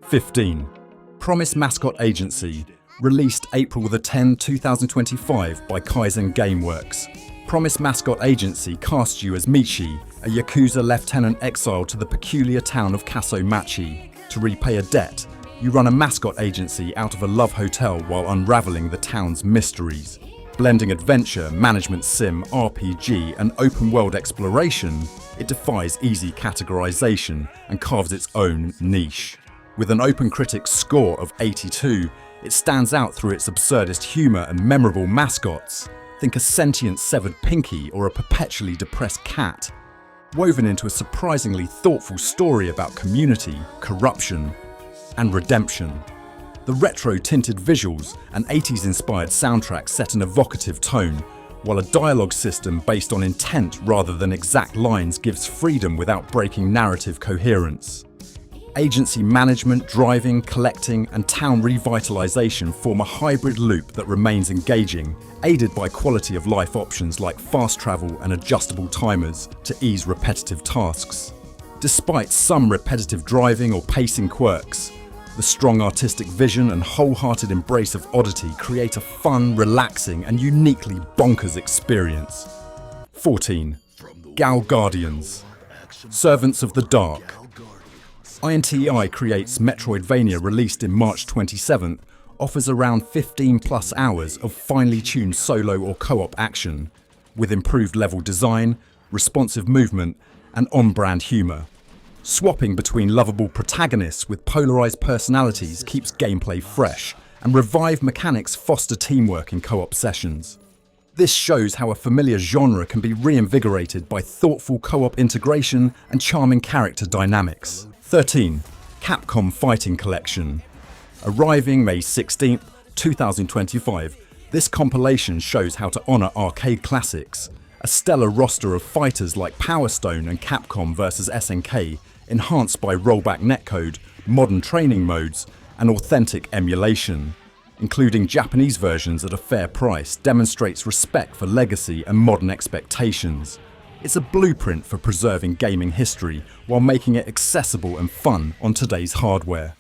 15. Promise Mascot Agency, released April 10, 2025 by Kaizen Gameworks. Promise Mascot Agency casts you as Michi, a Yakuza lieutenant exiled to the peculiar town of Kasomachi. To repay a debt, you run a mascot agency out of a love hotel while unraveling the town's mysteries. Blending adventure, management sim, RPG, and open-world exploration, it defies easy categorization and carves its own niche. With an OpenCritic score of 82, it stands out through its absurdist humour and memorable mascots. Think a sentient severed pinky or a perpetually depressed cat. Woven into a surprisingly thoughtful story about community, corruption, and redemption. The retro-tinted visuals and 80s-inspired soundtrack set an evocative tone, while a dialogue system based on intent rather than exact lines gives freedom without breaking narrative coherence. Agency management, driving, collecting, and town revitalization form a hybrid loop that remains engaging, aided by quality of life options like fast travel and adjustable timers to ease repetitive tasks. Despite some repetitive driving or pacing quirks, the strong artistic vision and wholehearted embrace of oddity create a fun, relaxing, and uniquely bonkers experience. 14. Gal Guardians, Servants of the Dark. INTI creates Metroidvania, released in March 27th, offers around 15 plus hours of finely tuned solo or co-op action, with improved level design, responsive movement, and on-brand humour. Swapping between lovable protagonists with polarised personalities keeps gameplay fresh, and revived mechanics foster teamwork in co-op sessions. This shows how a familiar genre can be reinvigorated by thoughtful co-op integration and charming character dynamics. 13. Capcom Fighting Collection. Arriving May 16, 2025, this compilation shows how to honour arcade classics. A stellar roster of fighters like Power Stone and Capcom vs SNK, enhanced by rollback netcode, modern training modes, and authentic emulation. Including Japanese versions at a fair price, demonstrates respect for legacy and modern expectations. It's a blueprint for preserving gaming history while making it accessible and fun on today's hardware.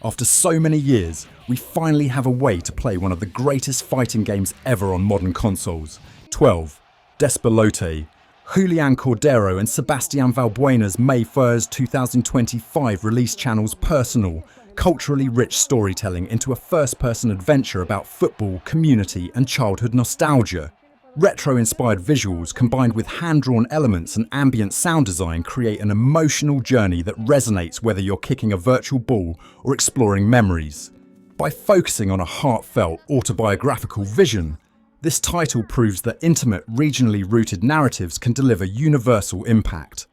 After so many years, we finally have a way to play one of the greatest fighting games ever on modern consoles. 12. Despelote. Julian Cordero and Sebastian Valbuena's May 1st, 2025 release channels personal, culturally rich storytelling into a first-person adventure about football, community, and childhood nostalgia. Retro-inspired visuals combined with hand-drawn elements and ambient sound design create an emotional journey that resonates whether you're kicking a virtual ball or exploring memories. By focusing on a heartfelt, autobiographical vision, this title proves that intimate, regionally rooted narratives can deliver universal impact.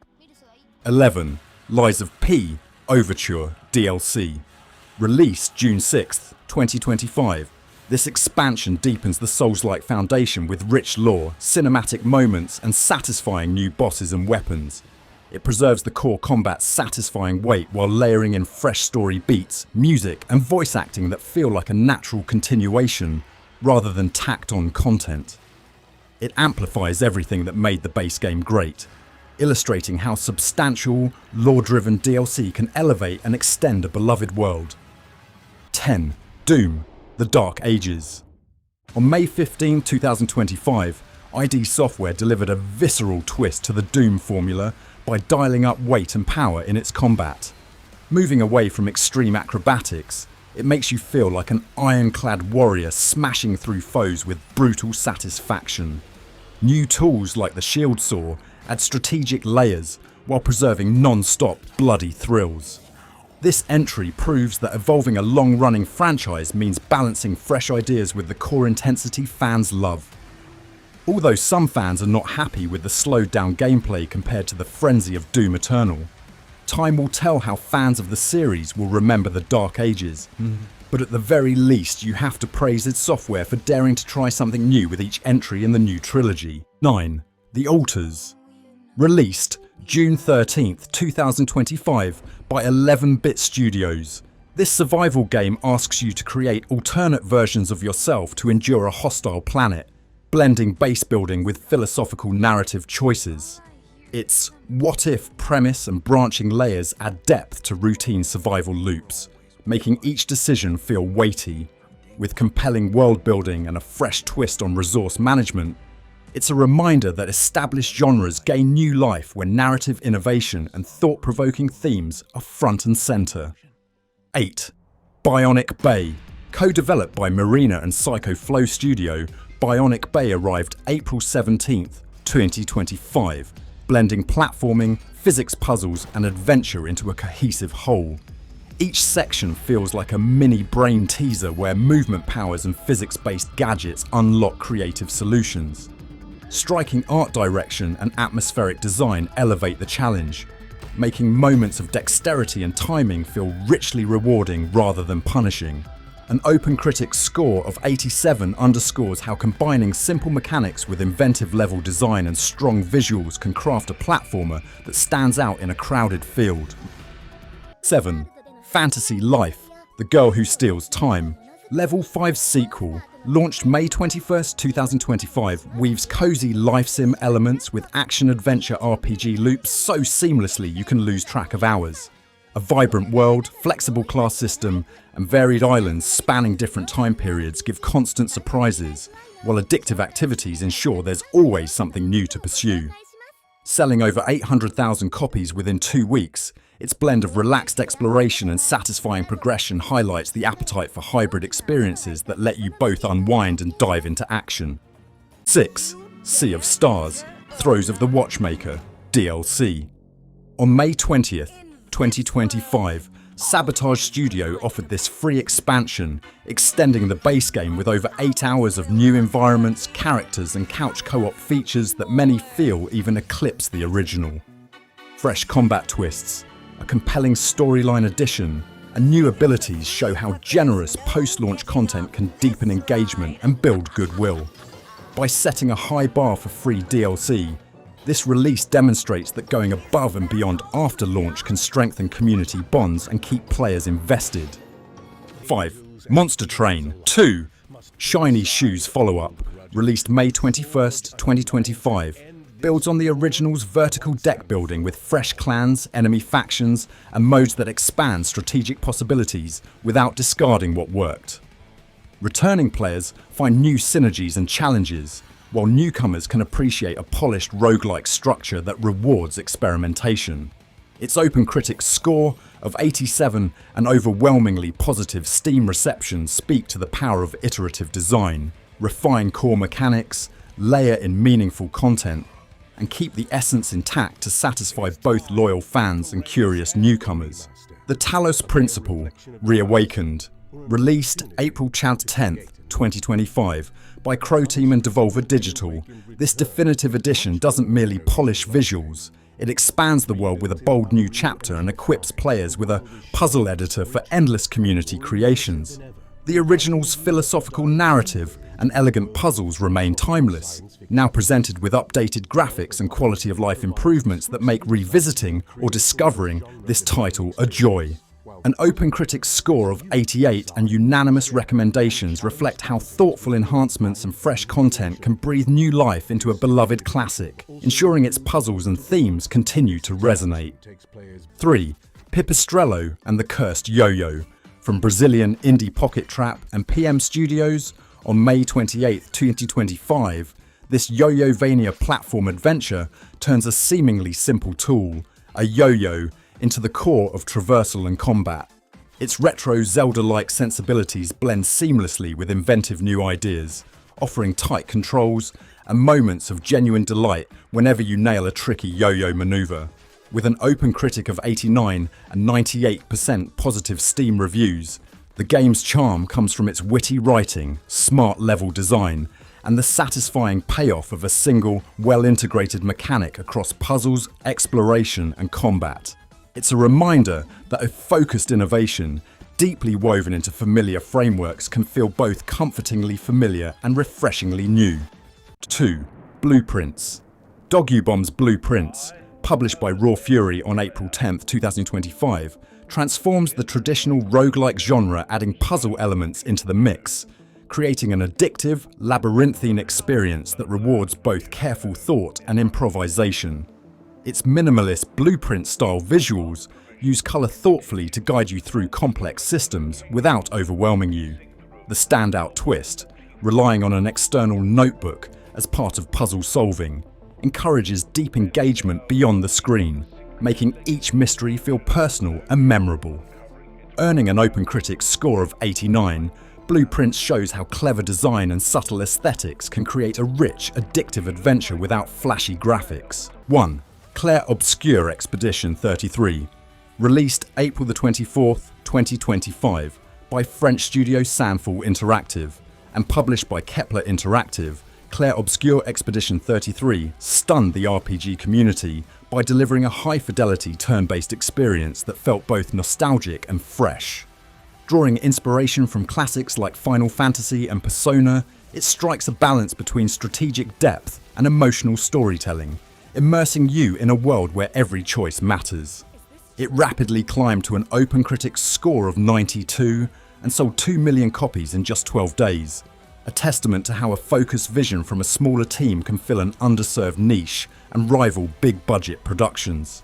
11. Lies of P, Overture, DLC. Released June 6, 2025. This expansion deepens the Souls-like foundation with rich lore, cinematic moments, and satisfying new bosses and weapons. It preserves the core combat's satisfying weight while layering in fresh story beats, music, and voice acting that feel like a natural continuation, rather than tacked-on content. It amplifies everything that made the base game great, illustrating how substantial, lore-driven DLC can elevate and extend a beloved world. 10. Doom, The Dark Ages. On May 15, 2025, ID Software delivered a visceral twist to the Doom formula by dialing up weight and power in its combat. Moving away from extreme acrobatics, it makes you feel like an ironclad warrior smashing through foes with brutal satisfaction. New tools like the shield saw add strategic layers while preserving non-stop bloody thrills. This entry proves that evolving a long-running franchise means balancing fresh ideas with the core intensity fans love. Although some fans are not happy with the slowed-down gameplay compared to the frenzy of Doom Eternal, time will tell how fans of the series will remember the Dark Ages. But at the very least, you have to praise id Software for daring to try something new with each entry in the new trilogy. 9. The Altars. Released June 13th, 2025 by 11-Bit Studios. This survival game asks you to create alternate versions of yourself to endure a hostile planet, blending base building with philosophical narrative choices. Its what-if premise and branching layers add depth to routine survival loops. making each decision feel weighty. With compelling world building and a fresh twist on resource management, it's a reminder that established genres gain new life when narrative innovation and thought-provoking themes are front and center. 8. Bionic Bay. Co-developed by Marina and Psycho Flow Studio, Bionic Bay arrived April 17th, 2025, blending platforming, physics puzzles and adventure into a cohesive whole. Each section feels like a mini brain teaser where movement powers and physics-based gadgets unlock creative solutions. Striking art direction and atmospheric design elevate the challenge, making moments of dexterity and timing feel richly rewarding rather than punishing. An OpenCritic score of 87 underscores how combining simple mechanics with inventive level design and strong visuals can craft a platformer that stands out in a crowded field. 7. Fantasy Life, The Girl Who Steals Time. Level 5 sequel, launched May 21st, 2025, weaves cozy life sim elements with action-adventure RPG loops so seamlessly you can lose track of hours. A vibrant world, flexible class system, and varied islands spanning different time periods give constant surprises, while addictive activities ensure there's always something new to pursue. Selling over 800,000 copies within 2 weeks, its blend of relaxed exploration and satisfying progression highlights the appetite for hybrid experiences that let you both unwind and dive into action. 6. Sea of Stars, Throes of the Watchmaker, DLC. On May 20th, 2025, Sabotage Studio offered this free expansion, extending the base game with over 8 hours of new environments, characters and couch co-op features that many feel even eclipse the original. Fresh combat twists, a compelling storyline addition, and new abilities show how generous post-launch content can deepen engagement and build goodwill. By setting a high bar for free DLC, this release demonstrates that going above and beyond after launch can strengthen community bonds and keep players invested. 5. Monster Train 2. Shiny Shoes follow-up, released May 21st, 2025. Builds on the original's vertical deck building with fresh clans, enemy factions, and modes that expand strategic possibilities without discarding what worked. Returning players find new synergies and challenges, while newcomers can appreciate a polished roguelike structure that rewards experimentation. Its OpenCritic score of 87 and overwhelmingly positive Steam reception speak to the power of iterative design, refine core mechanics, layer in meaningful content, and keep the essence intact to satisfy both loyal fans and curious newcomers. The Talos Principle, Reawakened, released April 10th, 2025, by Crow Team and Devolver Digital. This definitive edition doesn't merely polish visuals, it expands the world with a bold new chapter and equips players with a puzzle editor for endless community creations. The original's philosophical narrative and elegant puzzles remain timeless, now presented with updated graphics and quality of life improvements that make revisiting or discovering this title a joy. An OpenCritic score of 88 and unanimous recommendations reflect how thoughtful enhancements and fresh content can breathe new life into a beloved classic, ensuring its puzzles and themes continue to resonate. 3. Pipistrello and the Cursed Yo-Yo. From Brazilian indie Pocket Trap and PM Studios, on May 28, 2025, this Yo-Yo-vania platform adventure turns a seemingly simple tool, a yo-yo, into the core of traversal and combat. Its retro Zelda-like sensibilities blend seamlessly with inventive new ideas, offering tight controls and moments of genuine delight whenever you nail a tricky yo-yo maneuver. With an OpenCritic of 89 and 98% positive Steam reviews, the game's charm comes from its witty writing, smart level design, and the satisfying payoff of a single, well-integrated mechanic across puzzles, exploration, and combat. It's a reminder that a focused innovation, deeply woven into familiar frameworks, can feel both comfortingly familiar and refreshingly new. 2. Blueprints. Bomb's Blueprints, published by Raw Fury on April 10, 2025, transforms the traditional roguelike genre, adding puzzle elements into the mix, creating an addictive, labyrinthine experience that rewards both careful thought and improvisation. Its minimalist blueprint-style visuals use colour thoughtfully to guide you through complex systems without overwhelming you. The standout twist, relying on an external notebook as part of puzzle solving, encourages deep engagement beyond the screen, making each mystery feel personal and memorable. Earning an OpenCritic score of 89, Blueprints shows how clever design and subtle aesthetics can create a rich, addictive adventure without flashy graphics. 1. Clair Obscur Expedition 33. Released April 24, 2025 by French studio Sandfall Interactive and published by Kepler Interactive, Clair Obscur Expedition 33 stunned the RPG community by delivering a high-fidelity turn-based experience that felt both nostalgic and fresh. Drawing inspiration from classics like Final Fantasy and Persona, it strikes a balance between strategic depth and emotional storytelling, immersing you in a world where every choice matters. It rapidly climbed to an OpenCritic score of 92 and sold 2 million copies in just 12 days, a testament to how a focused vision from a smaller team can fill an underserved niche and rival big-budget productions.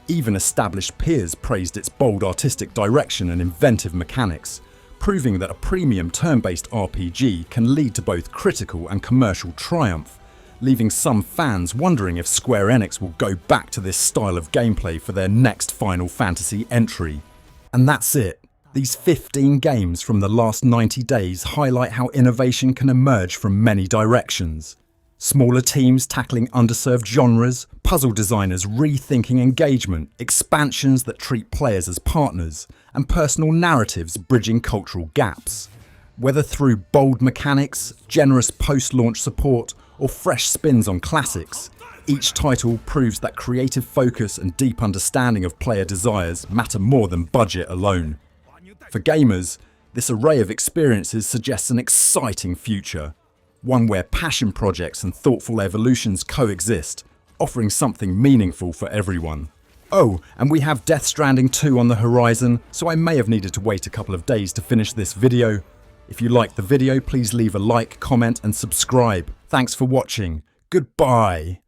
Even established peers praised its bold artistic direction and inventive mechanics, proving that a premium turn-based RPG can lead to both critical and commercial triumph, leaving some fans wondering if Square Enix will go back to this style of gameplay for their next Final Fantasy entry. And that's it. These 15 games from the last 90 days highlight how innovation can emerge from many directions. Smaller teams tackling underserved genres, puzzle designers rethinking engagement, expansions that treat players as partners, and personal narratives bridging cultural gaps. Whether through bold mechanics, generous post-launch support, or fresh spins on classics, each title proves that creative focus and deep understanding of player desires matter more than budget alone. For gamers, this array of experiences suggests an exciting future. One where passion projects and thoughtful evolutions coexist, offering something meaningful for everyone. Oh, and we have Death Stranding 2 on the horizon, so I may have needed to wait a couple of days to finish this video. If you liked the video, please leave a like, comment and subscribe. Thanks for watching. Goodbye.